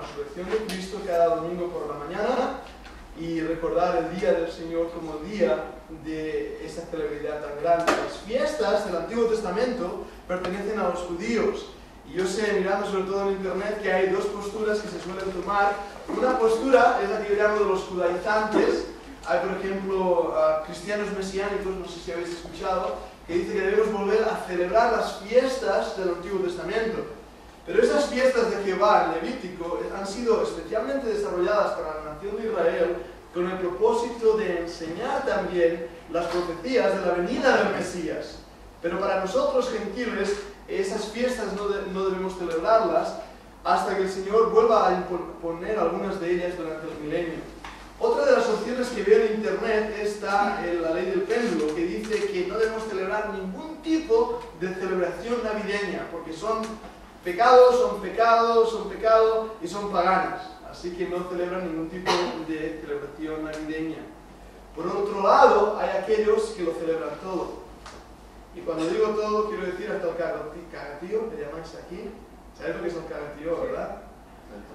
resurrección de Cristo cada domingo por la mañana y recordar el día del Señor como el día de esa celebridad tan grande. Las fiestas del Antiguo Testamento pertenecen a los judíos. Y yo sé, mirando sobre todo en internet, que hay dos posturas que se suelen tomar. Una postura es la que yo llamo de los judaizantes. Hay, por ejemplo, cristianos mesiánicos, no sé si habéis escuchado, que dice que debemos volver a celebrar las fiestas del Antiguo Testamento. Pero esas fiestas de Jehová en Levítico han sido especialmente desarrolladas para la nación de Israel con el propósito de enseñar también las profecías de la venida del Mesías. Pero para nosotros gentiles, esas fiestas no debemos celebrarlas hasta que el Señor vuelva a imponer algunas de ellas durante el milenio. Otra de las opciones que veo en internet está en la ley del péndulo, que dice que no debemos celebrar ningún tipo de celebración navideña, porque son pecado y son paganas. Así que no celebran ningún tipo de celebración navideña. Por otro lado, hay aquellos que lo celebran todo. Y cuando digo todo, quiero decir hasta el cagatío, le llamáis aquí. ¿Sabéis lo que es el cagatío, verdad?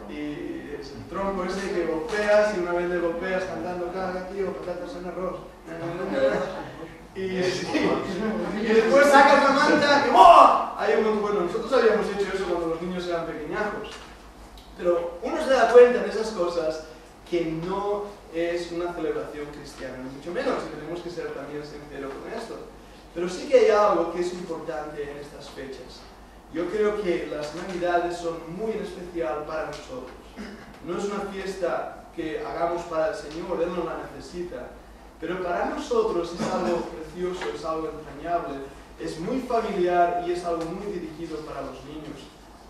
Y es el tronco ese que golpeas y una vez le golpeas cantando cagatío, patatas en arroz. Y después sacas la manta y ¡oh! Bueno, nosotros habíamos hecho eso cuando los niños eran pequeñajos. Pero uno se da cuenta en esas cosas que no es una celebración cristiana, ni mucho menos, y tenemos que ser también sinceros con esto. Pero sí que hay algo que es importante en estas fechas. Yo creo que las Navidades son muy en especial para nosotros. No es una fiesta que hagamos para el Señor, Él no la necesita. Pero para nosotros es algo precioso, es algo entrañable, es muy familiar y es algo muy dirigido para los niños.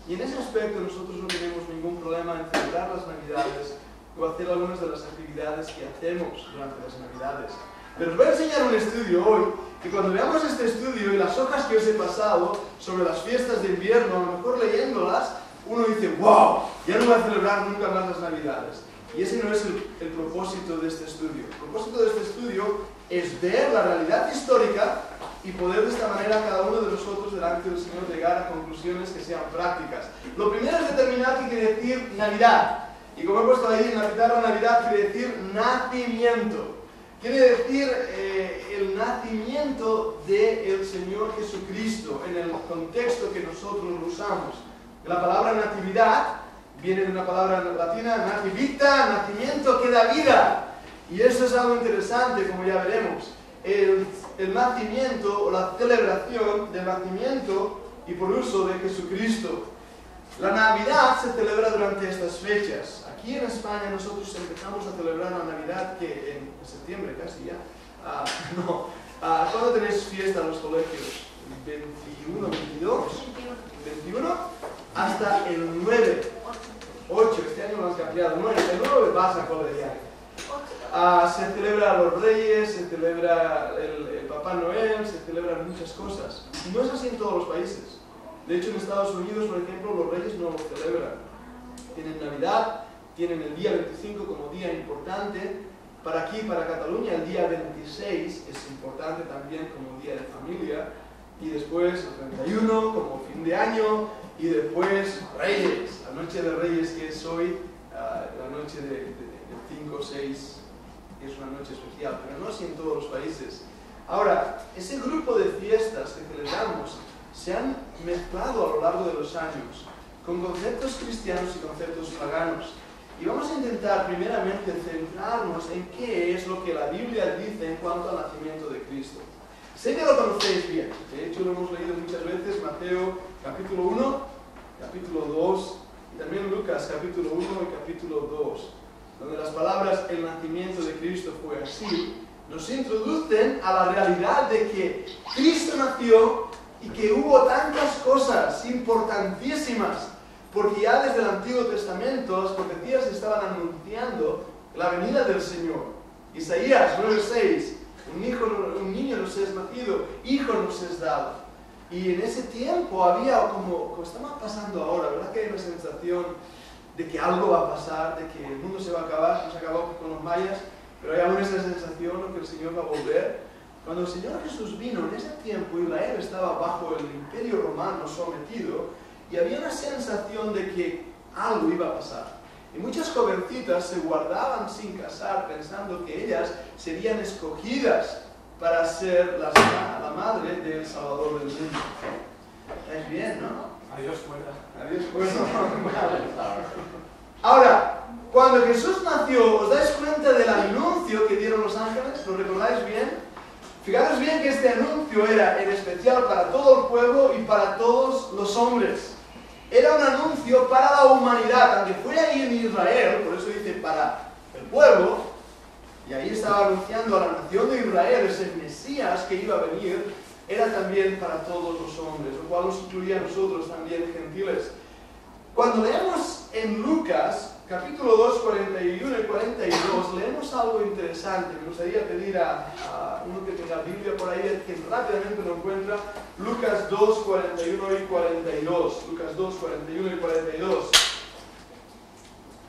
Y en ese aspecto nosotros no tenemos ningún problema en celebrar las Navidades o hacer algunas de las actividades que hacemos durante las Navidades. Pero os voy a enseñar un estudio hoy, que cuando veamos este estudio y las hojas que os he pasado sobre las fiestas de invierno, a lo mejor leyéndolas, uno dice, wow, ya no voy a celebrar nunca más las Navidades. Y ese no es el propósito de este estudio. El propósito de este estudio es ver la realidad histórica y poder de esta manera cada uno de nosotros delante del Señor llegar a conclusiones que sean prácticas. Lo primero es determinar qué quiere decir Navidad. Y como he puesto ahí en la pizarra, Navidad quiere decir nacimiento. Quiere decir el nacimiento del Señor Jesucristo en el contexto que nosotros lo usamos. La palabra natividad viene de una palabra latina, nativita, nacimiento que da vida. Y eso es algo interesante, como ya veremos. El nacimiento o la celebración del nacimiento y por uso de Jesucristo. La Navidad se celebra durante estas fechas. Aquí en España nosotros empezamos a celebrar la Navidad que en septiembre casi ya. ¿Cuándo tenéis fiesta en los colegios? 21, 22, 21 hasta el 9. 8, este año lo han cambiado. 9, el 9 vas a cole ya. Se celebra a los Reyes, se celebra el Papá Noel, se celebran muchas cosas. Y no es así en todos los países. De hecho, en Estados Unidos, por ejemplo, los Reyes no lo celebran. Tienen Navidad, tienen el día 25 como día importante. Para aquí, para Cataluña, el día 26 es importante también como día de familia. Y después el 31 como fin de año. Y después Reyes, la noche de Reyes que es hoy, la noche de 5 o 6, que es una noche especial, pero no así en todos los países. Ahora, ese grupo de fiestas que celebramos se han mezclado a lo largo de los años con conceptos cristianos y conceptos paganos. Y vamos a intentar primeramente centrarnos en qué es lo que la Biblia dice en cuanto al nacimiento de Cristo. Sé que lo conocéis bien, de hecho lo hemos leído muchas veces, Mateo capítulo 1, capítulo 2 y también Lucas capítulo 1 y capítulo 2, donde las palabras el nacimiento de Cristo fue así, nos introducen a la realidad de que Cristo nació y que hubo tantas cosas importantísimas, porque ya desde el Antiguo Testamento las profecías estaban anunciando la venida del Señor. Isaías 9:6, un niño nos es nacido, hijo nos es dado. Y en ese tiempo había como está pasando ahora, ¿verdad? Que hay una sensación de que algo va a pasar, de que el mundo se va a acabar, se acabó con los mayas, pero hay aún esa sensación de que el Señor va a volver. Cuando el Señor Jesús vino, en ese tiempo Israel estaba bajo el imperio romano sometido y había una sensación de que algo iba a pasar. Y muchas jovencitas se guardaban sin casar pensando que ellas serían escogidas para ser la madre del Salvador del mundo. ¿Estáis bien, no? Adiós fuera. Adiós fuera. Ahora, cuando Jesús nació, ¿os dais cuenta del anuncio que dieron los ángeles? ¿Lo recordáis bien? Fijaros bien que este anuncio era en especial para todo el pueblo y para todos los hombres. Era un anuncio para la humanidad, aunque fue ahí en Israel, por eso dice para el pueblo, y ahí estaba anunciando a la nación de Israel, ese Mesías que iba a venir, era también para todos los hombres, lo cual nos incluía a nosotros también, gentiles. Cuando leemos en Lucas, capítulo 2, 41 y 42, leemos algo interesante. Me gustaría pedir a uno que tenga Biblia por ahí, que rápidamente lo encuentra. Lucas 2, 41 y 42. Lucas 2, 41 y 42.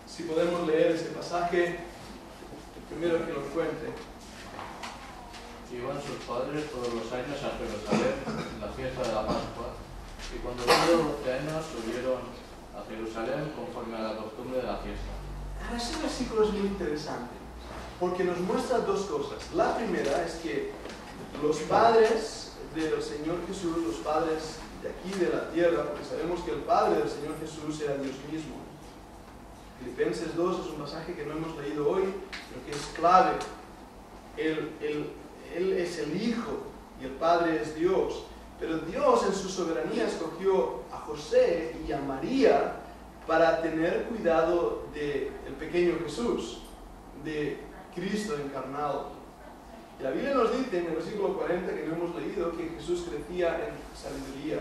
Si podemos leer ese pasaje, el primero que lo encuentre. Iban sus padres todos los años a Jerusalén, en la fiesta de la Pascua, y cuando tuvo 12 años subieron a Jerusalén conforme a la costumbre de la fiesta. Ahora, ese versículo es muy interesante, porque nos muestra dos cosas. La primera es que los padres del Señor Jesús, los padres de aquí, de la tierra, porque sabemos que el Padre del Señor Jesús era Dios mismo. Filipenses 2 es un pasaje que no hemos leído hoy, pero que es clave. Él es el Hijo y el Padre es Dios. Pero Dios en su soberanía escogió a José y a María para tener cuidado del pequeño Jesús, de Cristo encarnado. Y la Biblia nos dice en el versículo 40 que no hemos leído que Jesús crecía en sabiduría.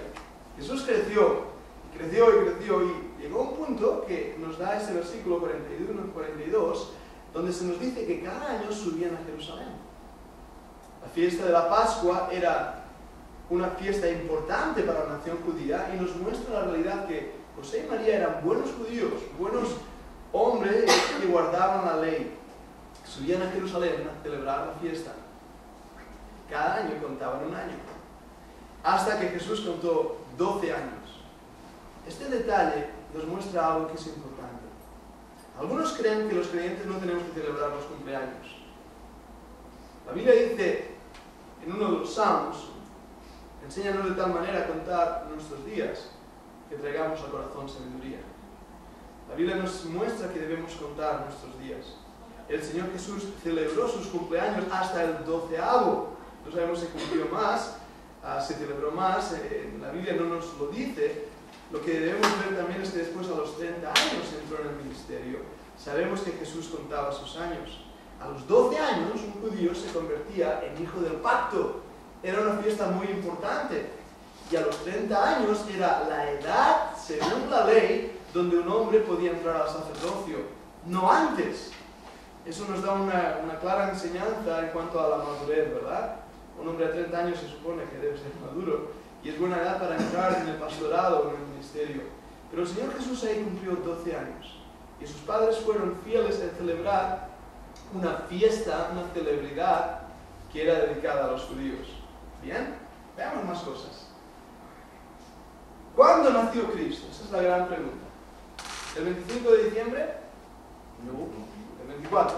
Jesús creció y llegó a un punto que nos da ese versículo 41 y 42 donde se nos dice que cada año subían a Jerusalén. La fiesta de la Pascua era una fiesta importante para la nación judía y nos muestra la realidad que José y María eran buenos judíos, buenos hombres que guardaban la ley. Subían a Jerusalén a celebrar la fiesta. Cada año contaban un año. Hasta que Jesús contó 12 años. Este detalle nos muestra algo que es importante. Algunos creen que los creyentes no tenemos que celebrar los cumpleaños. La Biblia dice en uno de los Salmos, enséñanos de tal manera a contar nuestros días que traigamos al corazón sabiduría. La Biblia nos muestra que debemos contar nuestros días. El Señor Jesús celebró sus cumpleaños hasta el 12avo. No sabemos si cumplió más, se celebró más, la Biblia no nos lo dice. Lo que debemos ver también es que después a los 30 años entró en el ministerio. Sabemos que Jesús contaba sus años. A los 12 años un judío se convertía en hijo del pacto. Era una fiesta muy importante. Y a los 30 años era la edad, según la ley, donde un hombre podía entrar al sacerdocio. No antes. Eso nos da una clara enseñanza en cuanto a la madurez, ¿verdad? Un hombre de 30 años se supone que debe ser maduro y es buena edad para entrar en el pastorado o en el ministerio. Pero el Señor Jesús ahí cumplió 12 años y sus padres fueron fieles en celebrar una fiesta, una celebridad que era dedicada a los judíos. Bien, veamos más cosas. ¿Cuándo nació Cristo? Esa es la gran pregunta. ¿El 25 de diciembre? No. ¿El 24?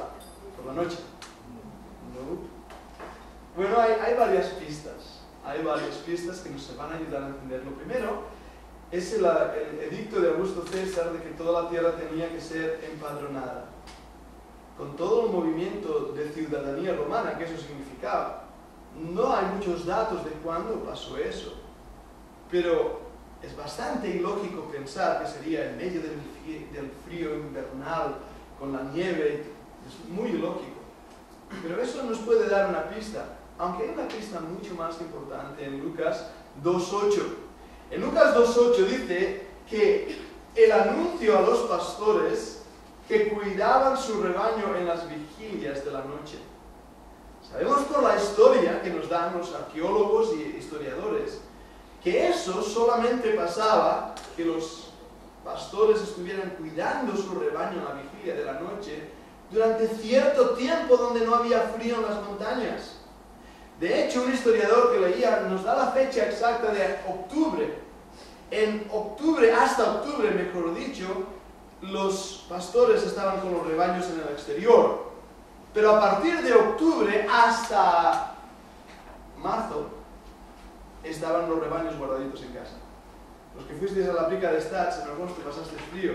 ¿Por la noche? No. Bueno, hay varias pistas. Hay varias pistas que nos van a ayudar a entender. Lo primero es el edicto de Augusto César de que toda la tierra tenía que ser empadronada. Con todo el movimiento de ciudadanía romana que eso significaba. No hay muchos datos de cuándo pasó eso. Pero es bastante ilógico pensar que sería en medio del frío invernal, con la nieve. Es muy ilógico. Pero eso nos puede dar una pista. Aunque hay una pista mucho más importante en Lucas 2.8. En Lucas 2.8 dice que el anuncio a los pastores que cuidaban su rebaño en las vigilias de la noche. Sabemos por la historia que nos dan los arqueólogos y historiadores que eso solamente pasaba, que los pastores estuvieran cuidando su rebaño en la vigilia de la noche durante cierto tiempo donde no había frío en las montañas. De hecho, un historiador que leía nos da la fecha exacta de octubre. En octubre, hasta octubre, mejor dicho, los pastores estaban con los rebaños en el exterior, pero a partir de octubre hasta marzo estaban los rebaños guardaditos en casa. Los que fuisteis a la Pica de Stats en agosto pasasteis frío,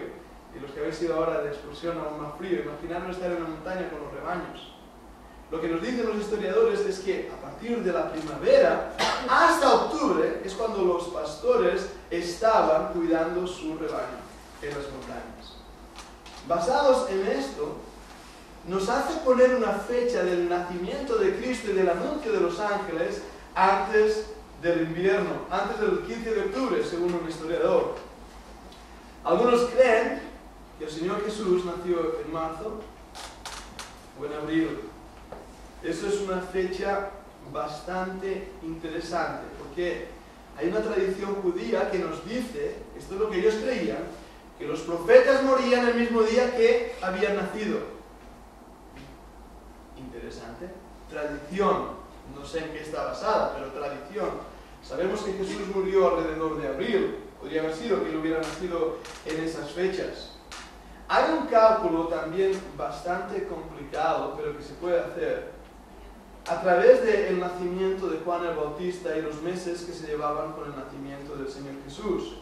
y los que habéis ido ahora de excursión aún más frío, imaginaros estar en una montaña con los rebaños. Lo que nos dicen los historiadores es que a partir de la primavera hasta octubre es cuando los pastores estaban cuidando su rebaño en las montañas. Basados en esto, nos hace poner una fecha del nacimiento de Cristo y del anuncio de los ángeles antes del invierno, antes del 15 de octubre, según un historiador. Algunos creen que el Señor Jesús nació en marzo o en abril. Eso es una fecha bastante interesante, porque hay una tradición judía que nos dice, esto es lo que ellos creían, que los profetas morían el mismo día que habían nacido. Interesante. Tradición, no sé en qué está basada, pero tradición. Sabemos que Jesús murió alrededor de abril, podría haber sido que él hubiera nacido en esas fechas. Hay un cálculo también bastante complicado, pero que se puede hacer a través del nacimiento de Juan el Bautista y los meses que se llevaban con el nacimiento del Señor Jesús.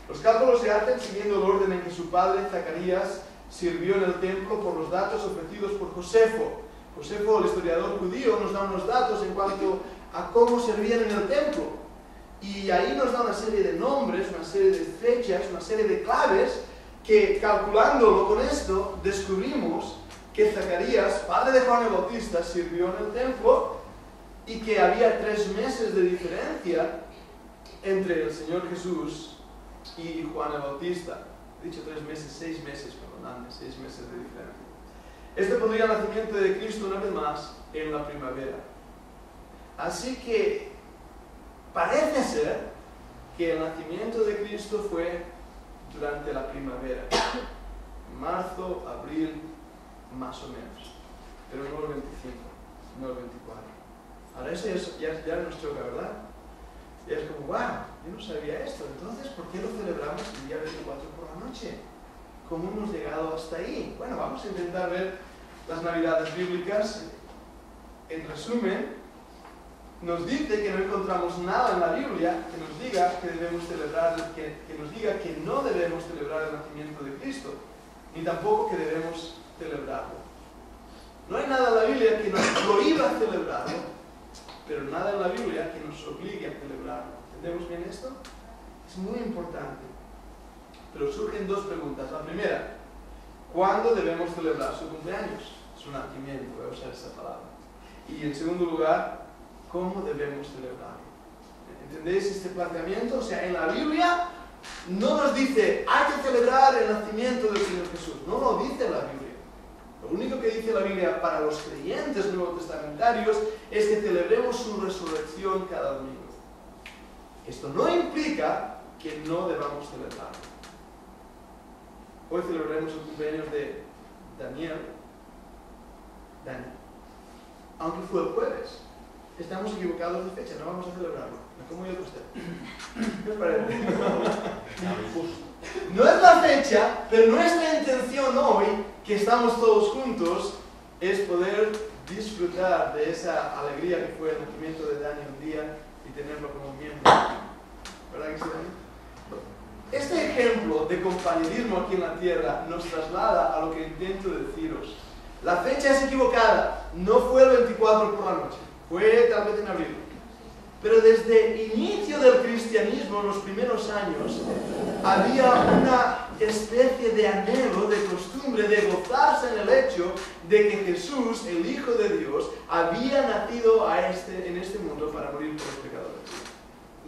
Los cálculos se hacen siguiendo el orden en que su padre, Zacarías, sirvió en el templo por los datos ofrecidos por Josefo. Josefo, el historiador judío, nos da unos datos en cuanto a cómo servían en el templo. Y ahí nos da una serie de nombres, una serie de fechas, una serie de claves que, calculándolo con esto, descubrimos que Zacarías, padre de Juan el Bautista, sirvió en el templo y que había 3 meses de diferencia entre el Señor Jesús y Juan el Bautista. He dicho 3 meses, 6 meses, perdonadme, 6 meses de diferencia. Este pondría el nacimiento de Cristo una vez más en la primavera. Así que parece ser que el nacimiento de Cristo fue durante la primavera, marzo, abril, más o menos, pero no el 25, no el 24. Ahora eso ya nos choca, ¿verdad? Ya es como, wow, yo no sabía esto, entonces ¿por qué lo celebramos el día 24 por la noche? ¿Cómo hemos llegado hasta ahí? Bueno, vamos a intentar ver las Navidades bíblicas. En resumen, nos dice que no encontramos nada en la Biblia que nos diga que debemos celebrar, que nos diga que no debemos celebrar el nacimiento de Cristo, ni tampoco que debemos celebrarlo. No hay nada en la Biblia que nos prohíba celebrarlo, pero nada en la Biblia que nos obligue a celebrarlo. ¿Entendemos bien esto? Es muy importante. Pero surgen 2 preguntas. La primera, ¿cuándo debemos celebrar su cumpleaños? Su nacimiento, voy a usar esa palabra. Y en segundo lugar, ¿cómo debemos celebrarlo? ¿Entendéis este planteamiento? O sea, en la Biblia no nos dice, hay que celebrar el nacimiento del Señor Jesús. No lo dice la Biblia. Lo único que dice la Biblia para los creyentes nuevotestamentarios es que celebremos su resurrección cada domingo. Esto no implica que no debamos celebrarlo. Hoy celebraremos el cumpleaños de Dani, aunque fue el jueves. Estamos equivocados de fecha, no vamos a celebrarlo. Me como yo con usted. ¿Qué os parece? No es la fecha, pero nuestra intención hoy, que estamos todos juntos, es poder disfrutar de esa alegría que fue el nacimiento de Dani un día y tenerlo como miembro. ¿Verdad que sí, Dani? Este ejemplo de compañerismo aquí en la tierra nos traslada a lo que intento deciros. La fecha es equivocada, no fue el 24 por la noche, fue tal vez en abril. Pero desde el inicio del cristianismo, en los primeros años, había una especie de anhelo, de costumbre, de gozarse en el hecho de que Jesús, el Hijo de Dios, había nacido en este mundo para morir por los pecadores.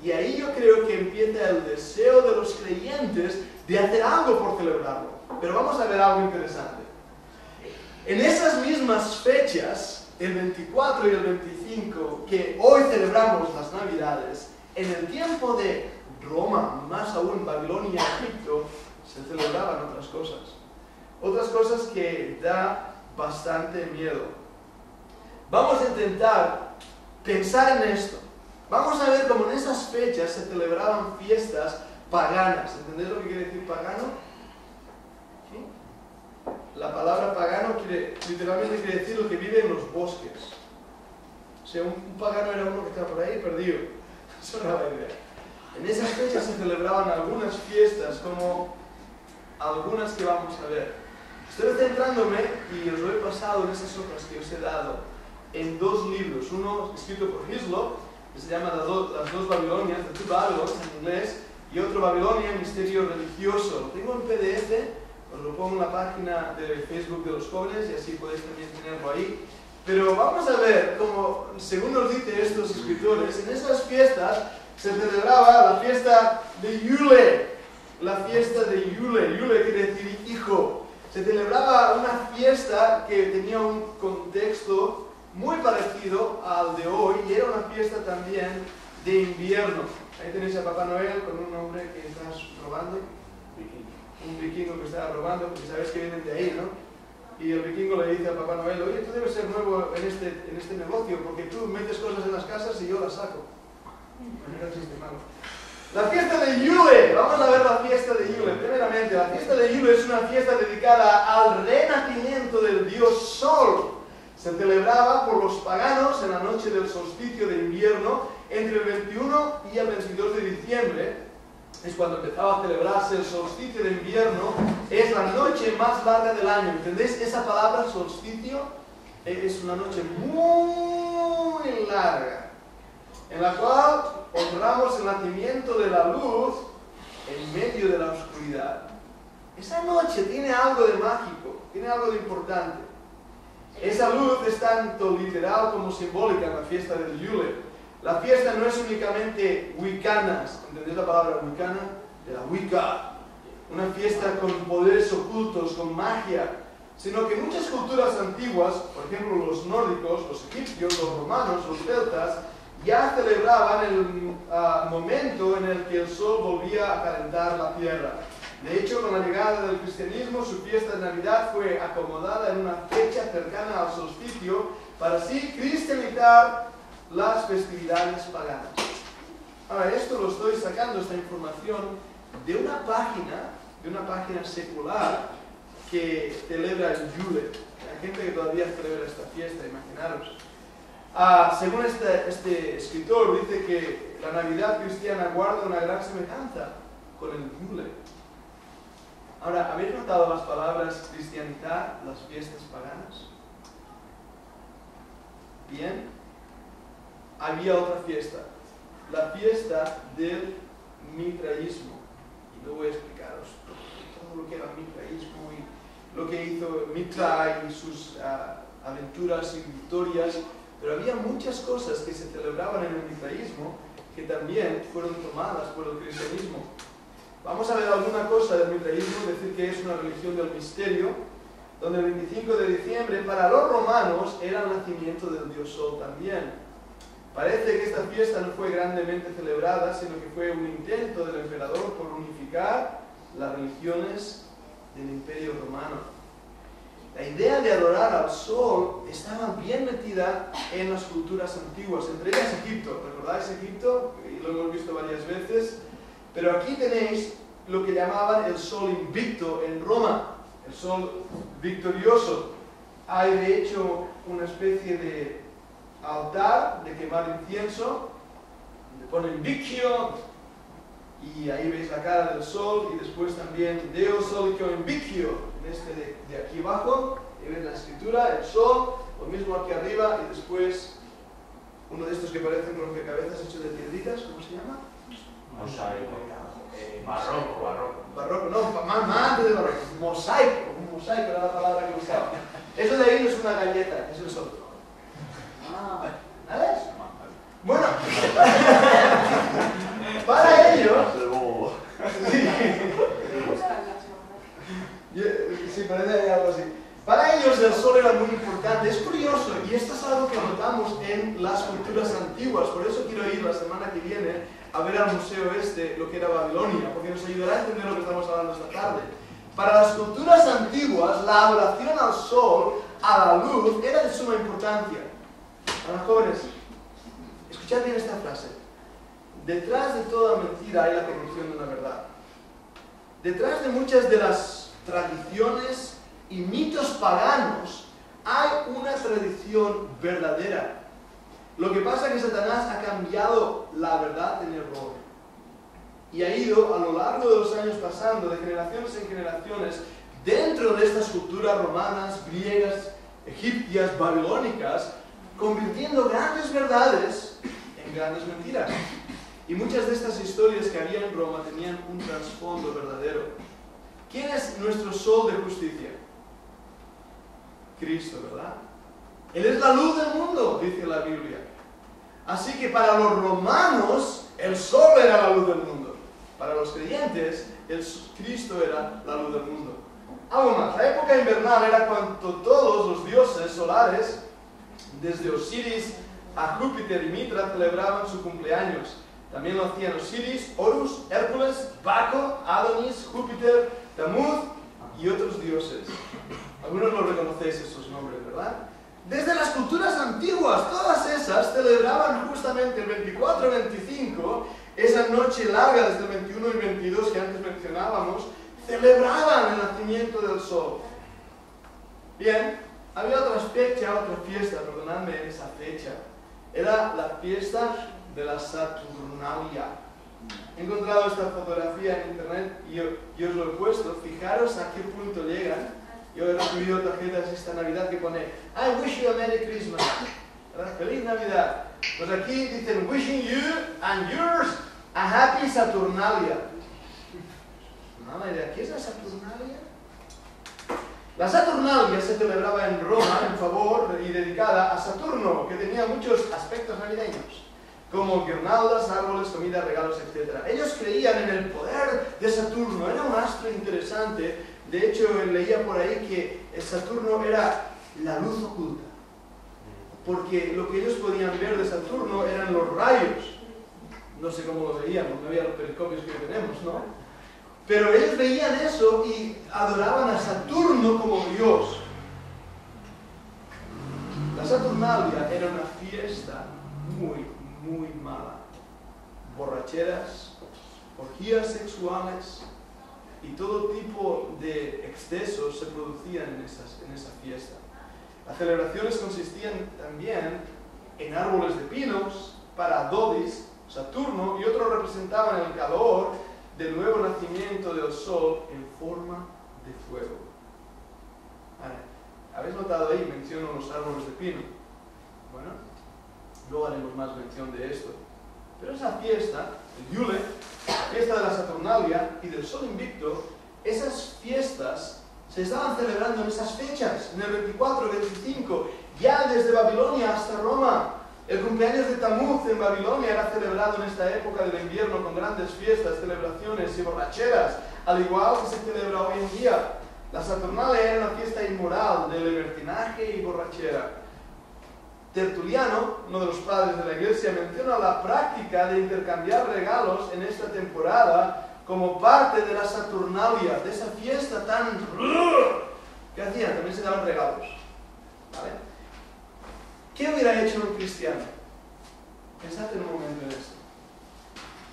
Y ahí yo creo que empieza el deseo de los creyentes de hacer algo por celebrarlo. Pero vamos a ver algo interesante. En esas mismas fechas, el 24 y el 25, que hoy celebramos las Navidades, en el tiempo de Roma, más aún Babilonia y Egipto, se celebraban otras cosas. Otras cosas que da bastante miedo. Vamos a intentar pensar en esto. Vamos a ver cómo en esas fechas se celebraban fiestas paganas. ¿Entendéis lo que quiere decir pagano? ¿Sí? la palabra pagano literalmente quiere decir lo que vive en los bosques. O sea, un pagano era uno que estaba por ahí perdido. Eso era la idea. En esas fechas se celebraban algunas fiestas, como algunas que vamos a ver. Estoy centrándome, y os lo he pasado en esas hojas que os he dado, en dos libros. Uno escrito por Hislop, que se llama Las dos Babilonias, The Two Babylons en inglés, y otro Babilonia, Misterio Religioso. Lo tengo en PDF, os lo pongo en la página de Facebook de los jóvenes y así podéis también tenerlo ahí. Pero vamos a ver cómo, según nos dicen estos escritores, en esas fiestas se celebraba la fiesta de Yule. La fiesta de Yule. Yule quiere decir hijo. Se celebraba una fiesta que tenía un contexto muy parecido al de hoy y era una fiesta también de invierno. Ahí tenéis a Papá Noel con un hombre que está robando, un vikingo que está robando, porque sabéis que vienen de ahí, ¿no? Y el vikingo le dice a Papá Noel, oye, tú debes ser nuevo en este negocio, porque tú metes cosas en las casas y yo las saco. No era chiste malo. La fiesta de Yule, vamos a ver la fiesta de Yule. Primeramente, la fiesta de Yule es una fiesta dedicada al renacimiento del dios Sol. Se celebraba por los paganos en la noche del solsticio de invierno, entre el 21 y el 22 de diciembre. Es cuando empezaba a celebrarse el solsticio de invierno. Es la noche más larga del año. ¿Entendéis? Esa palabra solsticio es una noche muy larga, en la cual honramos el nacimiento de la luz en medio de la oscuridad. Esa noche tiene algo de mágico, tiene algo de importante. Esa luz es tanto literal como simbólica en la fiesta del Yule. La fiesta no es únicamente wiccanas, ¿entendéis la palabra wiccana? De la Wicca. Una fiesta con poderes ocultos, con magia, sino que muchas culturas antiguas, por ejemplo los nórdicos, los egipcios, los romanos, los celtas, ya celebraban el momento en el que el sol volvía a calentar la tierra. De hecho, con la llegada del cristianismo, su fiesta de Navidad fue acomodada en una fecha cercana al solsticio para así cristianizar las festividades paganas. Ahora, esto lo estoy sacando, esta información, de una página secular que celebra el Yule. Hay gente que todavía celebra esta fiesta, imaginaros. Según este escritor, dice que la Navidad cristiana guarda una gran semejanza con el Yule. Ahora, ¿habéis notado las palabras cristianizar las fiestas paganas? Bien. Había otra fiesta, la fiesta del mitraísmo. Y luego voy a explicaros todo lo que era el mitraísmo y lo que hizo Mitra y sus aventuras y victorias. Pero había muchas cosas que se celebraban en el mitraísmo que también fueron tomadas por el cristianismo. Vamos a ver alguna cosa del mitraísmo, decir que es una religión del misterio, donde el 25 de diciembre para los romanos era el nacimiento del dios Sol también. Parece que esta fiesta no fue grandemente celebrada, sino que fue un intento del emperador por unificar las religiones del Imperio Romano. La idea de adorar al sol estaba bien metida en las culturas antiguas, entre ellas Egipto. ¿Recordáis Egipto? Y lo hemos visto varias veces. Pero aquí tenéis lo que llamaban el sol invicto en Roma, el sol victorioso. Hay de hecho una especie de altar de quemar incienso, le ponen Vicchio, y ahí veis la cara del sol, y después también Deo Solico in Vicchio, en este de aquí abajo, y veis la escritura, el sol, lo mismo aquí arriba, y después uno de estos que parecen rompecabezas hechos de piedritas, ¿cómo se llama? Mosaico. Barroco, no, más antes de barroco, mosaico, un mosaico era la palabra que usaba. Eso de ahí no es una galleta, es el sol. ¿Sabes? Bueno, para ellos, sí, parece algo así. Para ellos el sol era muy importante. Es curioso, y esto es algo que notamos en las culturas antiguas. Por eso quiero ir la semana que viene a ver al museo lo que era Babilonia, porque nos ayudará a entender lo que estamos hablando esta tarde. Para las culturas antiguas, la adoración al sol, a la luz, era de suma importancia. A los jóvenes, escuchad bien esta frase. Detrás de toda mentira hay la corrupción de una verdad. Detrás de muchas de las tradiciones y mitos paganos, hay una tradición verdadera. Lo que pasa es que Satanás ha cambiado la verdad en error. Y ha ido a lo largo de los años pasando, de generaciones en generaciones, dentro de estas culturas romanas, griegas, egipcias, babilónicas, convirtiendo grandes verdades en grandes mentiras. Y muchas de estas historias que había en Roma tenían un trasfondo verdadero. ¿Quién es nuestro sol de justicia? Cristo, ¿verdad? Él es la luz del mundo, dice la Biblia. Así que para los romanos, el sol era la luz del mundo. Para los creyentes, Cristo era la luz del mundo. Algo más, la época invernal era cuando todos los dioses solares, desde Osiris a Júpiter y Mitra, celebraban su cumpleaños. También lo hacían Osiris, Horus, Hércules, Baco, Adonis, Júpiter, Tamuz y otros dioses. Algunos lo reconocéis esos nombres, ¿verdad? Desde las culturas antiguas, todas esas celebraban justamente el 24-25, esa noche larga desde el 21 y 22 que antes mencionábamos, celebraban el nacimiento del sol. Bien, había otra fiesta, perdonadme, en esa fecha. Era la fiesta de la Saturnalia. He encontrado esta fotografía en internet y yo os lo he puesto. Fijaros a qué punto llegan. Yo he recibido tarjetas esta Navidad que pone I wish you a Merry Christmas. ¡Feliz Navidad! Pues aquí dicen wishing you and yours a Happy Saturnalia. Mala idea, ¿qué es la Saturnalia? La Saturnalia se celebraba en Roma en favor y dedicada a Saturno, que tenía muchos aspectos navideños, como guirnaldas, árboles, comida, regalos, etc. Ellos creían en el poder de Saturno, era un astro interesante. De hecho, leía por ahí que el Saturno era la luz oculta, porque lo que ellos podían ver de Saturno eran los rayos. No sé cómo lo veían, no había los periscopios que tenemos, ¿no? Pero ellos veían eso y adoraban a Saturno como Dios. La Saturnalia era una fiesta muy mala. Borracheras, orgías sexuales y todo tipo de excesos se producían en esa fiesta. Las celebraciones consistían también en árboles de pinos para Dodis, Saturno, y otros representaban el calor del nuevo nacimiento del sol en forma de fuego. Ahora, ¿habéis notado ahí? Menciono los árboles de pino. Bueno, luego haremos más mención de esto. Pero esa fiesta, el Yule, fiesta de la Saturnalia y del Sol Invicto, esas fiestas se estaban celebrando en esas fechas, en el 24, 25, ya desde Babilonia hasta Roma. El cumpleaños de Tamuz en Babilonia era celebrado en esta época del invierno con grandes fiestas, celebraciones y borracheras, al igual que se celebra hoy en día. La Saturnalia era una fiesta inmoral de libertinaje y borrachera. Tertuliano, uno de los padres de la iglesia, menciona la práctica de intercambiar regalos en esta temporada como parte de la Saturnalia, de esa fiesta tan... ¿Qué hacían? También se daban regalos. ¿Vale? ¿Qué hubiera hecho un cristiano? Pensad en un momento en esto.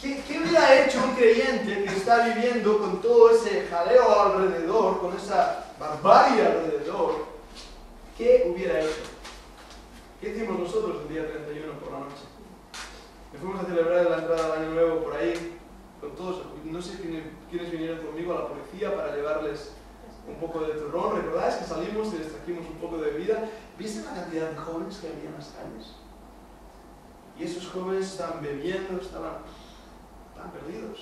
¿Qué hubiera hecho un creyente que está viviendo con todo ese jaleo alrededor, con esa barbarie alrededor? ¿Qué hubiera hecho? ¿Qué hicimos nosotros el día 31 por la noche? Nos fuimos a celebrar la entrada del Año Nuevo por ahí, con todos, no sé quiénes vinieron conmigo a la policía para llevarles un poco de turrón. ¿Recordáis que salimos y les trajimos un poco de bebida? ¿Viste la cantidad de jóvenes que había en las calles? Y esos jóvenes estaban bebiendo, estaban perdidos.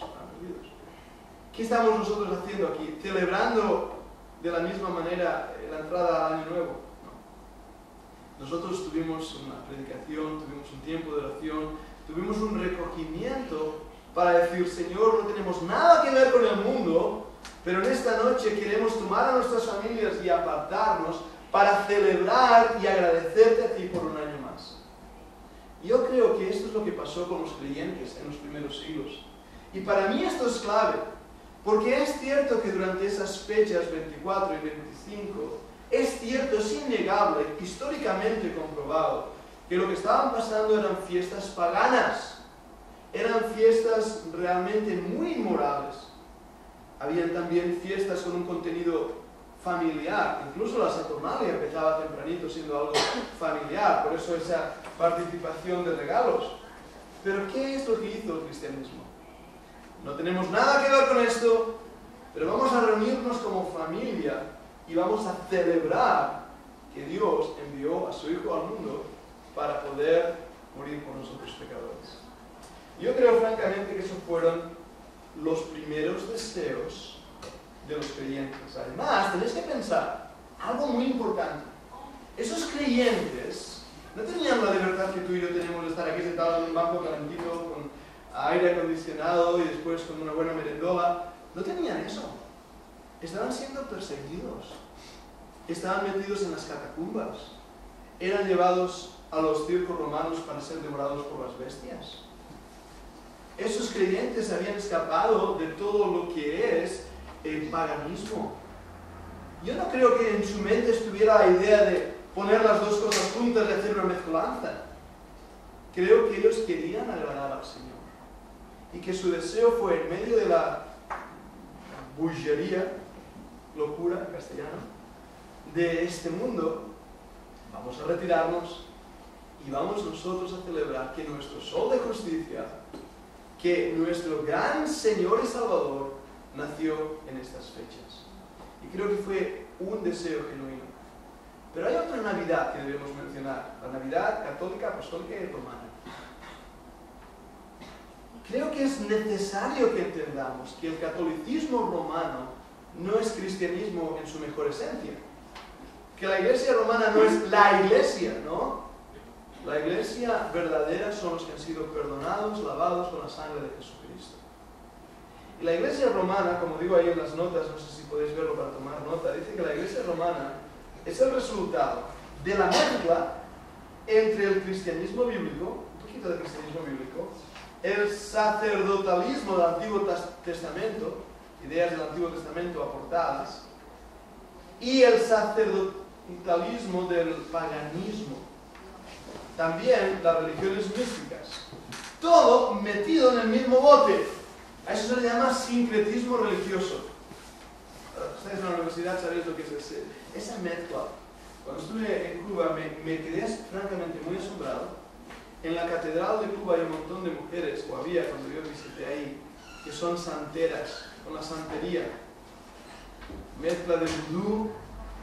¿Qué estamos nosotros haciendo aquí? ¿Celebrando de la misma manera la entrada al Año Nuevo? No. Nosotros tuvimos una predicación, tuvimos un tiempo de oración, tuvimos un recogimiento para decir, Señor, no tenemos nada que ver con el mundo, pero en esta noche queremos tomar a nuestras familias y apartarnos para celebrar y agradecerte a ti por un año más. Yo creo que esto es lo que pasó con los creyentes en los primeros siglos. Y para mí esto es clave, porque es cierto que durante esas fechas 24 y 25, es cierto, es innegable, históricamente comprobado, que lo que estaban pasando eran fiestas paganas, eran fiestas realmente muy inmorales. Habían también fiestas con un contenido familiar. Incluso la Saturnalia empezaba tempranito siendo algo familiar, por eso esa participación de regalos. Pero ¿qué es lo que hizo el cristianismo? No tenemos nada que ver con esto, pero vamos a reunirnos como familia y vamos a celebrar que Dios envió a su Hijo al mundo para poder morir por nosotros pecadores. Yo creo francamente que esos fueron los primeros deseos de los creyentes. Además, tenéis que pensar algo muy importante. Esos creyentes no tenían la libertad que tú y yo tenemos de estar aquí sentados en un banco calentito, con aire acondicionado y después con una buena merendola. No tenían eso. Estaban siendo perseguidos. Estaban metidos en las catacumbas. Eran llevados a los circos romanos para ser devorados por las bestias. Esos creyentes habían escapado de todo lo que es el paganismo. Yo no creo que en su mente estuviera la idea de poner las dos cosas juntas y hacer una mezcolanza. Creo que ellos querían agradar al Señor. Y que su deseo fue, en medio de la bullería, locura en castellano, de este mundo, vamos a retirarnos y vamos nosotros a celebrar que nuestro sol de justicia, que nuestro gran Señor y Salvador nació en estas fechas. Y creo que fue un deseo genuino. Pero hay otra Navidad que debemos mencionar, la Navidad católica, apostólica y romana. Creo que es necesario que entendamos que el catolicismo romano no es cristianismo en su mejor esencia. Que la iglesia romana no es la iglesia, ¿no? La iglesia verdadera son los que han sido perdonados, lavados con la sangre de Jesucristo. Y la iglesia romana, como digo ahí en las notas, no sé si podéis verlo para tomar nota, dice que la iglesia romana es el resultado de la mezcla entre el cristianismo bíblico, un poquito de cristianismo bíblico, el sacerdotalismo del Antiguo Testamento, ideas del Antiguo Testamento aportadas, y el sacerdotalismo del paganismo. También las religiones místicas. Todo metido en el mismo bote. A eso se le llama sincretismo religioso. Ustedes en la universidad sabéis lo que es esa mezcla. Cuando estuve en Cuba me quedé francamente muy asombrado. En la catedral de Cuba hay un montón de mujeres, o había cuando yo visité ahí, que son santeras, con la santería. Mezcla de vudú,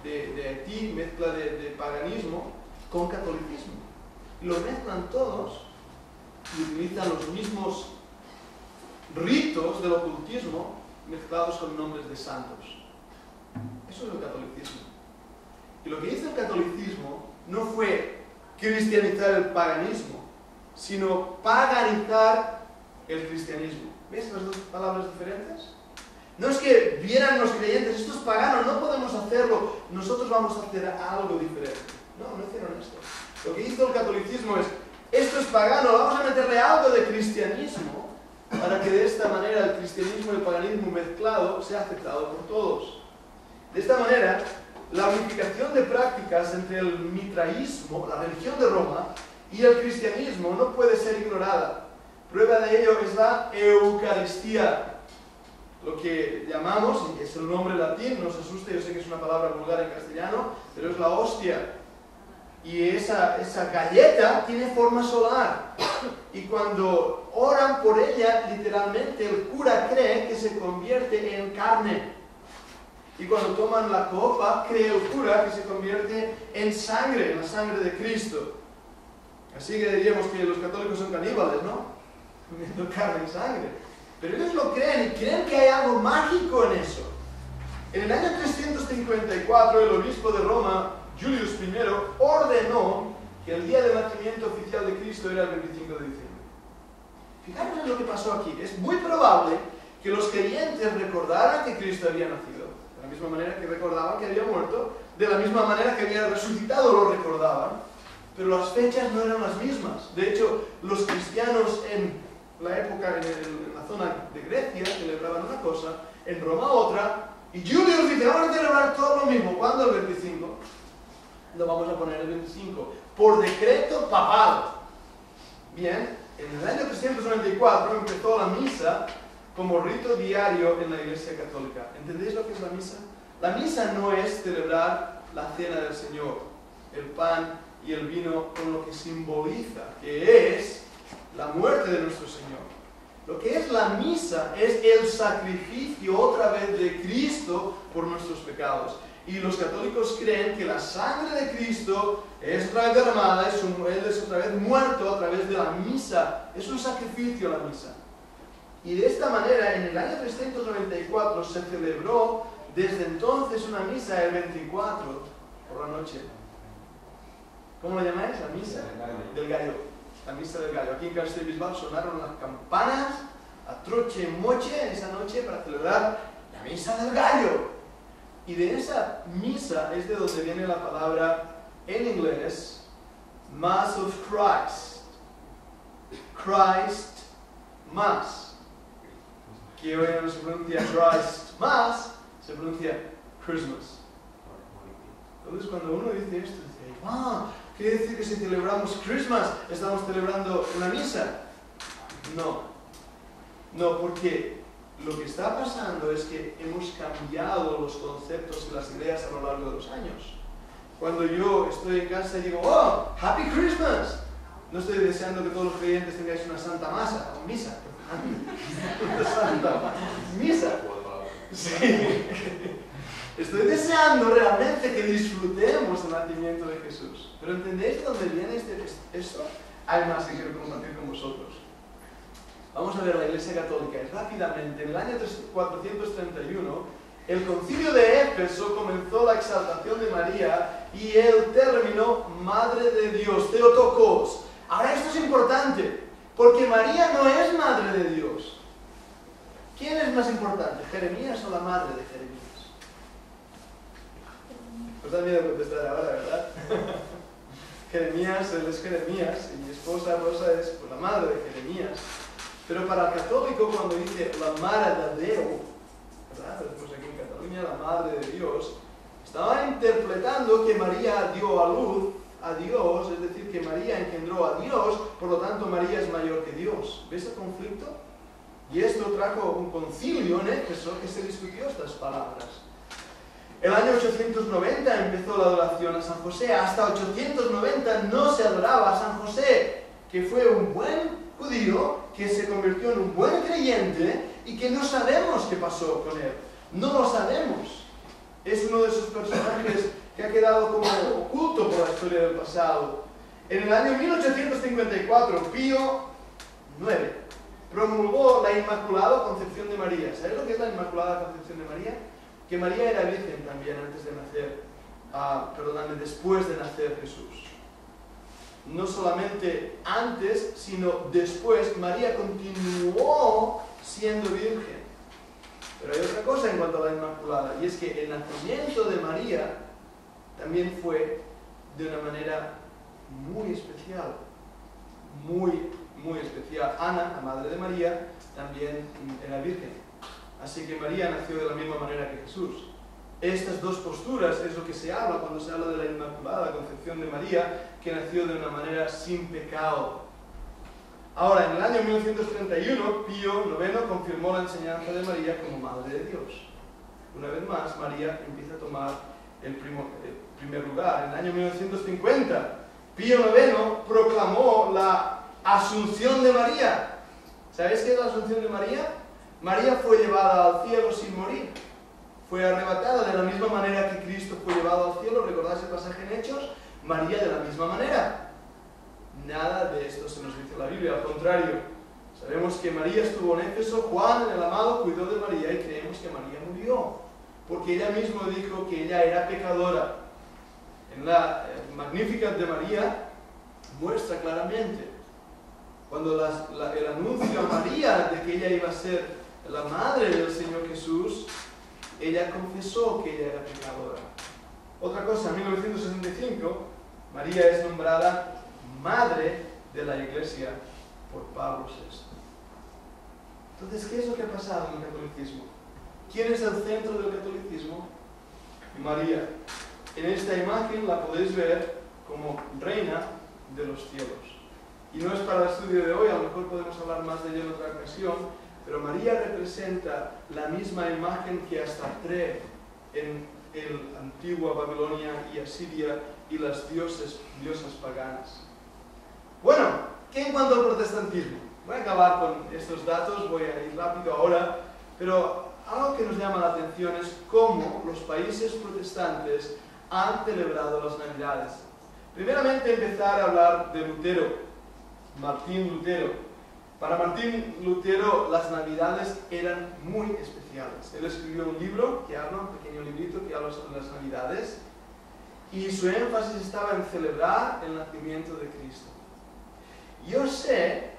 de Haití, mezcla de paganismo con catolicismo. Y lo mezclan todos y utilizan los mismos ritos del ocultismo mezclados con nombres de santos. Eso es el catolicismo. Y lo que hizo el catolicismo no fue cristianizar el paganismo, sino paganizar el cristianismo. ¿Ves las dos palabras diferentes? No es que vieran los creyentes, esto es pagano, no podemos hacerlo, nosotros vamos a hacer algo diferente. No hicieron esto. Lo que hizo el catolicismo es, esto es pagano, vamos a meterle algo de cristianismo para que de esta manera el cristianismo y el paganismo mezclado sea aceptado por todos. De esta manera, la unificación de prácticas entre el mitraísmo, la religión de Roma, y el cristianismo no puede ser ignorada. Prueba de ello es la Eucaristía, lo que llamamos, y es el nombre latín, no os asuste, yo sé que es una palabra vulgar en castellano, pero es la hostia. Y esa galleta tiene forma solar. Y cuando oran por ella, literalmente el cura cree que se convierte en carne. Y cuando toman la copa, cree el cura que se convierte en sangre, en la sangre de Cristo. Así que diríamos que los católicos son caníbales, ¿no? Comiendo carne y sangre. Pero ellos lo creen y creen que hay algo mágico en eso. En el año 354, el obispo de Roma, Julius I, ordenó que el día de nacimiento oficial de Cristo era el 25 de diciembre. Fijaros en lo que pasó aquí. Es muy probable que los creyentes recordaran que Cristo había nacido, de la misma manera que recordaban que había muerto, de la misma manera que había resucitado lo recordaban, pero las fechas no eran las mismas. De hecho, los cristianos en la época, en la zona de Grecia, celebraban una cosa, en Roma otra, y Julius dice, vamos a celebrar todo lo mismo. ¿Cuándo? El 25. Lo vamos a poner el 25, por decreto papal. Bien, en el año 394 empezó la misa como rito diario en la Iglesia Católica. ¿Entendéis lo que es la misa? La misa no es celebrar la cena del Señor, el pan y el vino con lo que simboliza, que es la muerte de nuestro Señor. Lo que es la misa es el sacrificio otra vez de Cristo por nuestros pecados. Y los católicos creen que la sangre de Cristo es otra vez derramada, Él es otra vez muerto a través de la misa. Es un sacrificio la misa. Y de esta manera, en el año 394 se celebró desde entonces una misa el 24 por la noche. ¿Cómo la llamáis? La misa del gallo. La misa del gallo. Aquí en Castellbisbal sonaron las campanas a troche y moche esa noche para celebrar la misa del gallo. Y de esa misa es de donde viene la palabra en inglés Mass of Christ. Christ Mass. Que hoy no se pronuncia Christ Mass, se pronuncia Christmas. Entonces cuando uno dice esto, dice, ¡ah! ¿Quiere decir que si celebramos Christmas estamos celebrando una misa? No. No, porque lo que está pasando es que hemos cambiado los conceptos y las ideas a lo largo de los años. Cuando yo estoy en casa y digo, ¡oh! ¡Happy Christmas! No estoy deseando que todos los creyentes tengáis una santa masa, o misa. Una santa misa. Sí. Estoy deseando realmente que disfrutemos el nacimiento de Jesús. Pero ¿entendéis de dónde viene esto? Hay más que quiero compartir con vosotros. Vamos a ver la Iglesia Católica. Rápidamente, en el año 431, el concilio de Éfeso comenzó la exaltación de María y el término Madre de Dios, Theotokos. Ahora esto es importante, porque María no es Madre de Dios. ¿Quién es más importante, Jeremías o la madre de Jeremías? Os da miedo contestar ahora, ¿verdad? Jeremías, él es Jeremías, y mi esposa Rosa es pues, la madre de Jeremías. Pero para el católico, cuando dice la Mare de Déu, ¿verdad? Después aquí en Cataluña, la Madre de Dios, estaba interpretando que María dio a luz a Dios, es decir, que María engendró a Dios, por lo tanto María es mayor que Dios. ¿Ves el conflicto? Y esto trajo un concilio en Éfeso que se discutió estas palabras. El año 890 empezó la adoración a San José. Hasta 890 no se adoraba a San José, que fue un buen judío que se convirtió en un buen creyente y que no sabemos qué pasó con él. No lo sabemos. Es uno de esos personajes que ha quedado como oculto por la historia del pasado. En el año 1854, Pío IX promulgó la Inmaculada Concepción de María. ¿Sabéis lo que es la Inmaculada Concepción de María? Que María era virgen también antes de nacer, después de nacer Jesús. No solamente antes, sino después, María continuó siendo virgen. Pero hay otra cosa en cuanto a la Inmaculada, y es que el nacimiento de María también fue de una manera muy especial. Muy especial. Ana, la madre de María, también era virgen. Así que María nació de la misma manera que Jesús. Estas dos posturas es lo que se habla cuando se habla de la Inmaculada Concepción de María, que nació de una manera sin pecado. Ahora, en el año 1931, Pío IX confirmó la enseñanza de María como Madre de Dios. Una vez más, María empieza a tomar el primer lugar. En el año 1950, Pío IX proclamó la Asunción de María. ¿Sabéis qué es la Asunción de María? María fue llevada al cielo sin morir. Fue arrebatada de la misma manera que Cristo fue llevado al cielo. ¿Recordáis el pasaje en Hechos? María de la misma manera. Nada de esto se nos dice en la Biblia, al contrario. Sabemos que María estuvo en Éfeso, Juan, el amado, cuidó de María y creemos que María murió. Porque ella misma dijo que ella era pecadora. En la Magnificat de María muestra claramente. Cuando el anuncio a María de que ella iba a ser la madre del Señor Jesús, ella confesó que ella era pecadora. Otra cosa, en 1965, María es nombrada madre de la Iglesia por Pablo VI. Entonces, ¿qué es lo que ha pasado en el catolicismo? ¿Quién es el centro del catolicismo? María. En esta imagen la podéis ver como reina de los cielos. Y no es para el estudio de hoy, a lo mejor podemos hablar más de ello en otra ocasión, pero María representa la misma imagen que Astarté en la antigua Babilonia y Asiria y las diosas paganas. Bueno, ¿qué en cuanto al protestantismo? Voy a acabar con estos datos, voy a ir rápido ahora, pero algo que nos llama la atención es cómo los países protestantes han celebrado las Navidades. Primeramente empezar a hablar de Lutero, Martín Lutero. Para Martín Lutero las Navidades eran muy especiales. Él escribió un libro que habla, un pequeño librito que habla sobre las Navidades, y su énfasis estaba en celebrar el nacimiento de Cristo. Yo sé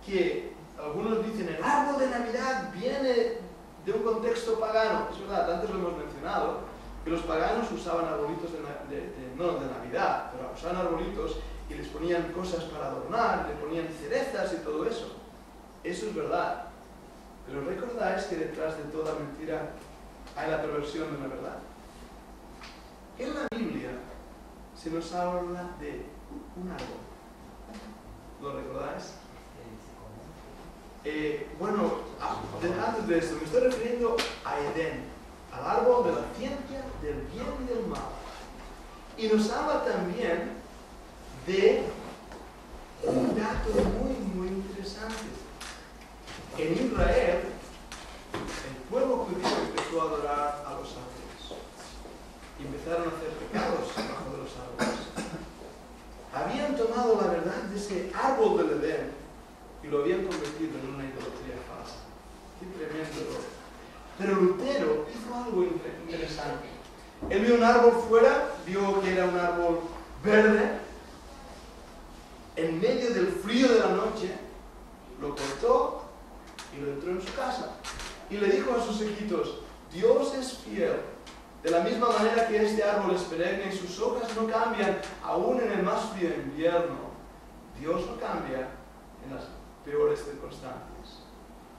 que algunos dicen el árbol de Navidad viene de un contexto pagano. Es verdad, antes lo hemos mencionado, que los paganos usaban arbolitos no de Navidad, pero usaban arbolitos y les ponían cosas para adornar, le ponían cerezas y todo eso. Eso es verdad. Pero recordáis que detrás de toda mentira hay la perversión de la verdad. En la Biblia se nos habla de un árbol. ¿Lo recordáis? Bueno, antes de esto, me estoy refiriendo a Edén, al árbol de la ciencia del bien y del mal. Y nos habla también de un dato muy interesante. En Israel, el pueblo judío empezó a adorar a los árboles y empezaron a hacer pecados bajo de los árboles. Habían tomado la verdad de ese árbol del Edén y lo habían convertido en una idolatría falsa. Qué tremendo error. Pero Lutero hizo algo interesante. Él vio un árbol fuera, vio que era un árbol verde, en medio del frío de la noche, lo cortó y lo entró en su casa. Y le dijo a sus hijitos, Dios es fiel. De la misma manera que este árbol es perenne y sus hojas no cambian, aún en el más frío invierno, Dios no cambia en las peores circunstancias.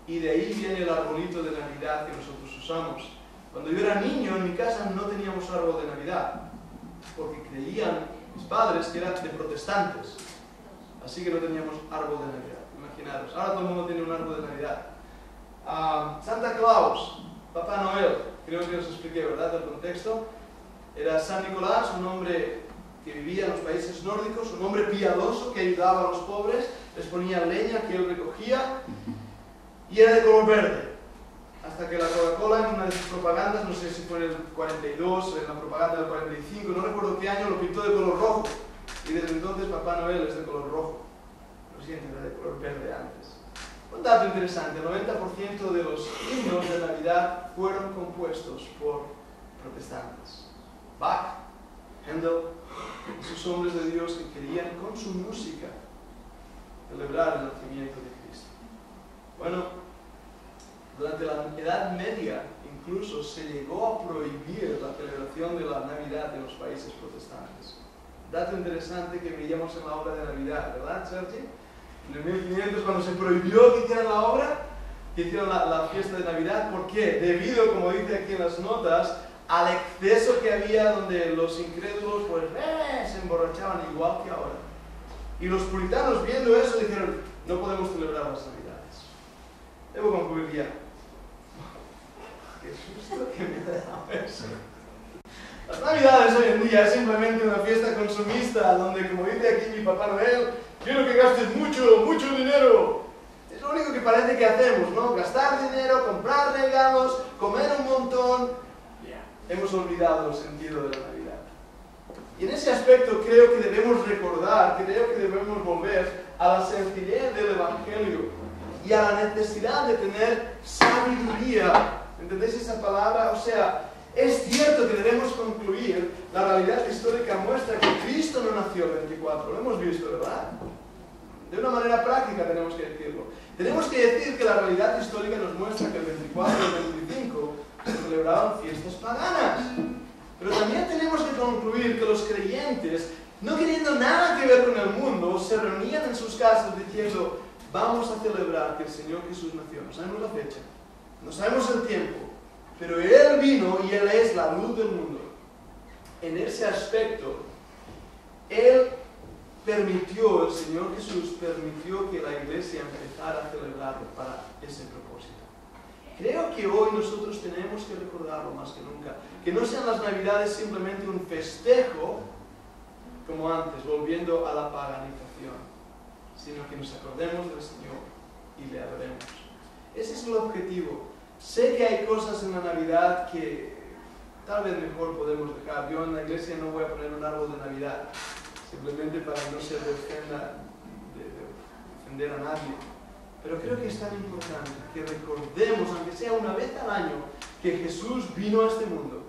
Y de ahí viene el arbolito de Navidad que nosotros usamos. Cuando yo era niño, en mi casa no teníamos árbol de Navidad, porque creían mis padres que eran de protestantes. Así que no teníamos árbol de Navidad. Imaginaros, ahora todo el mundo tiene un árbol de Navidad. Santa Claus, Papá Noel, creo que os expliqué, ¿verdad?, el contexto. Era San Nicolás, un hombre que vivía en los países nórdicos, un hombre piadoso que ayudaba a los pobres, les ponía leña que él recogía, y era de color verde. Hasta que la Coca-Cola, en una de sus propagandas, no sé si fue en el 42, en la propaganda del 45, no recuerdo qué año, lo pintó de color rojo. Y desde entonces Papá Noel es de color rojo. Lo siento, era de color verde antes. Un dato interesante, el 90% de los himnos de Navidad fueron compuestos por protestantes. Bach, Händel, esos hombres de Dios que querían con su música celebrar el nacimiento de Cristo. Bueno, durante la Edad Media incluso se llegó a prohibir la celebración de la Navidad en los países protestantes. Dato interesante que veíamos en la obra de Navidad, ¿verdad, Sergi? En el 1500, cuando se prohibió que hicieran la obra, que hicieran la fiesta de Navidad. ¿Por qué? Debido, como dice aquí en las notas, al exceso que había donde los incrédulos pues, se emborrachaban igual que ahora. Y los puritanos, viendo eso, dijeron, no podemos celebrar las Navidades. Debo concluir ya. Qué susto que me ha dado eso. Las Navidades hoy en día es simplemente una fiesta consumista donde, como dice aquí mi Papá Noel, quiero que gastes mucho dinero. Es lo único que parece que hacemos, ¿no? Gastar dinero, comprar regalos, comer un montón. Hemos olvidado el sentido de la Navidad. Y en ese aspecto creo que debemos recordar, creo que debemos volver a la sencillez del Evangelio y a la necesidad de tener sabiduría. ¿Entendéis esa palabra? O sea, es cierto que debemos concluir, la realidad histórica muestra que Cristo no nació el 24, lo hemos visto, ¿verdad? De una manera práctica tenemos que decirlo. Tenemos que decir que la realidad histórica nos muestra que el 24 y el 25 se celebraban fiestas paganas. Pero también tenemos que concluir que los creyentes, no queriendo nada que ver con el mundo, se reunían en sus casas diciendo, vamos a celebrar que el Señor Jesús nació. No sabemos la fecha, no sabemos el tiempo, pero Él vino y Él es la luz del mundo. En ese aspecto, Él permitió, el Señor Jesús permitió que la iglesia empezara a celebrarlo para ese propósito. creo que hoy nosotros tenemos que recordarlo más que nunca. Que no sean las Navidades simplemente un festejo, como antes, volviendo a la paganización, sino que nos acordemos del Señor y le adoremos. Ese es el objetivo. Sé que hay cosas en la Navidad que tal vez mejor podemos dejar. Yo en la iglesia no voy a poner un árbol de Navidad, simplemente para no ser de ofender a nadie. Pero creo que es tan importante que recordemos, aunque sea una vez al año, que Jesús vino a este mundo.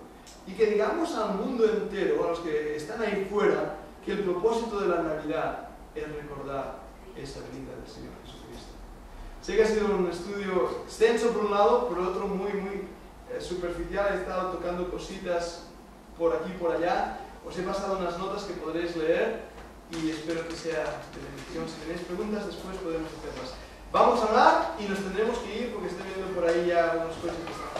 Y que digamos al mundo entero, a los que están ahí fuera, que el propósito de la Navidad es recordar esa venida del Señor Jesucristo. Sé que ha sido un estudio extenso por un lado, por otro muy superficial. He estado tocando cositas por aquí y por allá. Os he pasado unas notas que podréis leer y espero que sea de bendición. Si tenéis preguntas después podemos hacerlas. Vamos a hablar y nos tendremos que ir porque estoy viendo por ahí ya unos coches que están.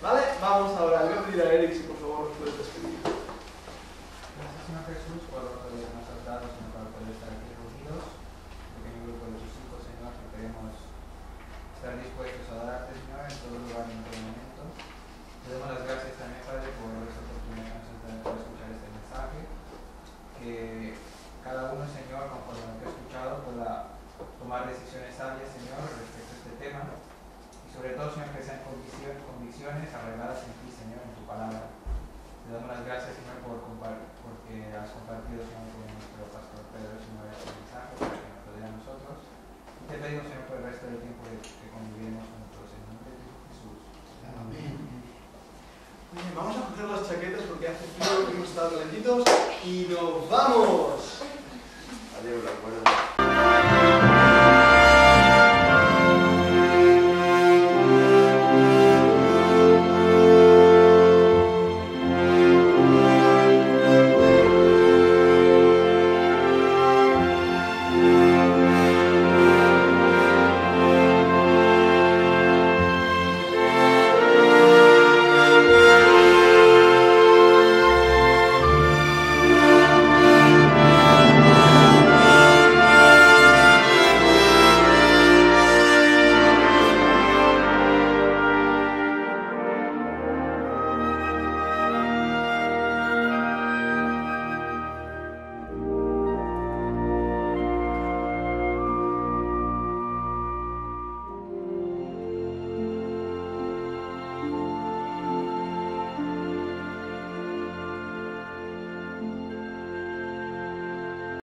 ¿Vale? Vamos a orar. Voy a pedir a Eric si por favor nos puedes despedir. Gracias, Señor Jesús, por lo que nos has dado, Señor, para poder estar aquí reunidos, un pequeño grupo de tus hijos, Señor, que queremos estar dispuestos a adorarte, Señor, en todo lugar y en todo momento. Te damos las gracias también, Padre, por esta oportunidad que nos has dado para escuchar este mensaje. Que cada uno, Señor, conforme a lo que ha escuchado, pueda tomar decisiones sabias, Señor, respecto a este tema. Y sobre todo, Señor, que sean convicciones arregladas en ti, Señor, en tu palabra. Te damos las gracias, Señor, porque has compartido, Señor, con nuestro pastor Pedro,